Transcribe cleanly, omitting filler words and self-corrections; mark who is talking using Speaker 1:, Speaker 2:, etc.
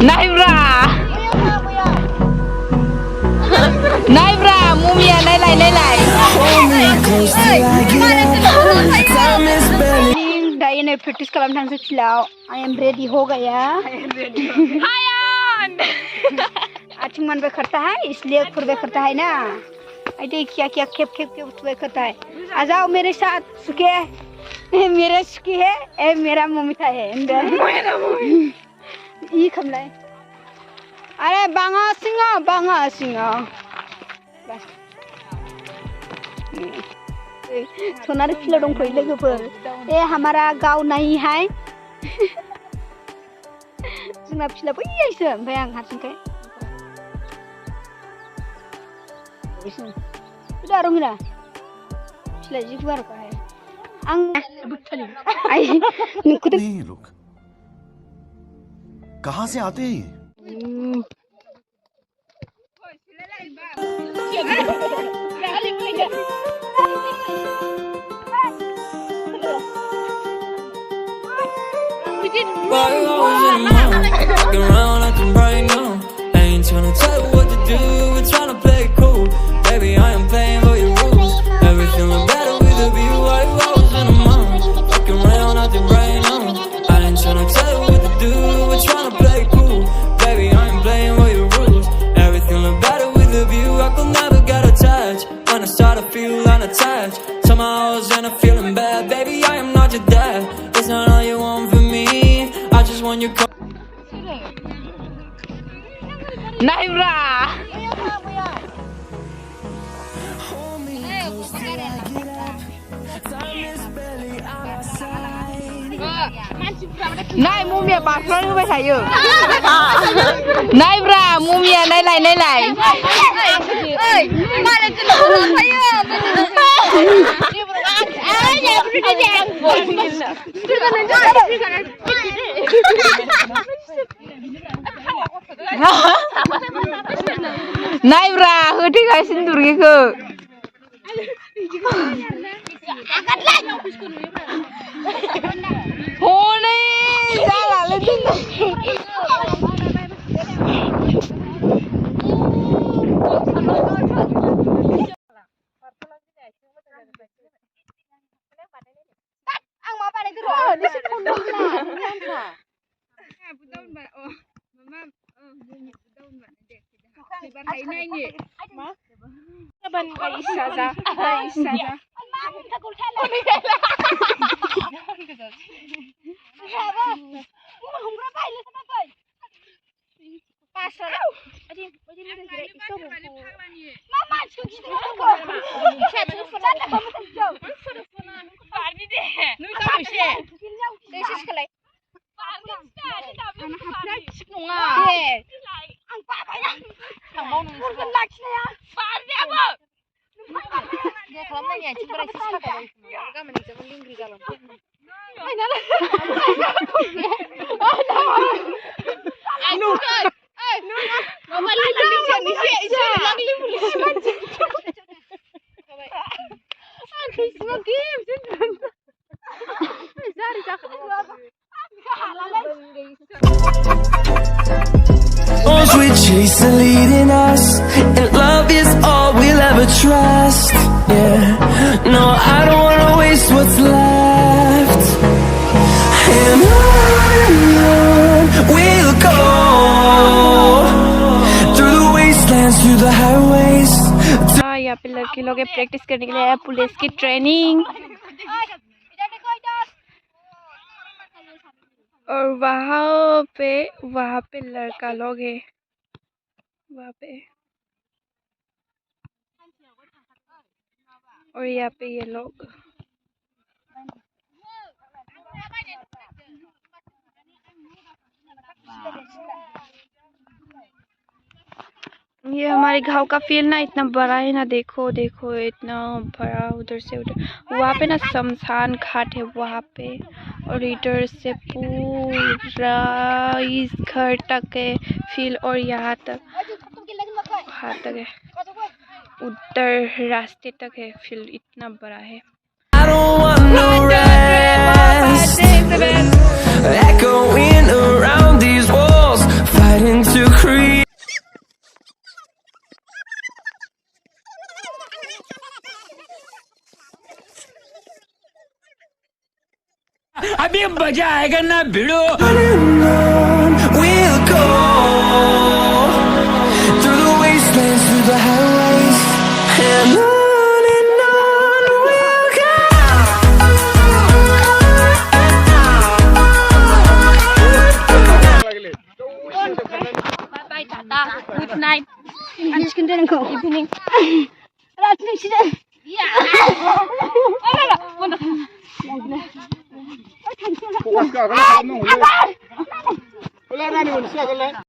Speaker 1: Naibra Naibra mumia nai दाइने practice खालामनो थांसै फिल्डआव I am ready हो गया आथिं मनबे करता है इसलिए खुरबे करता है ना ऐसे क्या क्या खेप खेप के उठबे करता है आ जाओ मेरे साथ सुखे मेरा सुखी है ए मेरा ममिता है मेरा मम्मी ये खमलाय अरे बांगा सिंगा बस सोनार फिल्ड दं फै लोगोफोर ए हमारा गांव नहीं है जोंना फिल्डआ बैयासो ओमफ्राय आं हारसिंखाय udah Romina sila ji keluar kai ang betul ai
Speaker 2: नहीं लोग कहाँ से आते हैं
Speaker 3: Baby, I am playing for your rules. Everything look better with a view. I was in a mom. Fucking around out the brain on. I ain't tryna tell you what to do. We're tryna play cool. Baby, I am playing for your rules. Everything look better with a view. I could never get attached. When I start to feel unattached. Somehow I was in a feeling bad. Baby, I am not your dad. It's not all you want from me. I just want your
Speaker 1: Naibra Nai mumia bakron ko ba tayo? Naibra mumia nai lai. Oi, mana tu nak saya? Ay, ya beri dia. Naibra, hati kasih Durge ko. Hone, jangan lagi. Ang mau pada dulu. Di situ dulu. Budaun ba? Oh, mama. Budaun ba? Ibar hai nai ni. Ban ka isa ja.
Speaker 3: We chase the leading us, and love is all we'll ever trust. Yeah, no, I don't wanna waste what's left. And on we'll go through the wastelands, through the highways.
Speaker 1: यहाँ पे लड़के लोग practice करने के लिए आए police की training और वहाँ पे लड़का लोग है वहाँ पे और यहाँ पे ये लोग ये हमारे गांव का फील्ड ना इतना बड़ा है ना देखो देखो इतना बड़ा उधर से उधर वहाँ पे ना शमशान घाट है वहाँ पे और इधर से पूरा इस घर तक है फील्ड और यहाँ तक वहाँ तक है उधर रास्ते तक है फील्ड इतना बड़ा है।
Speaker 3: अभी मजा आएगा ना भिड़ो.
Speaker 4: We'll go through the wastelands, through the highways, and on we'll go.
Speaker 1: Bye tata. Good night. And sekian kau. Evening. Ratni sih. Iya.
Speaker 5: Fokus ka, kalau kamu, wala na ni, wala siya, wala.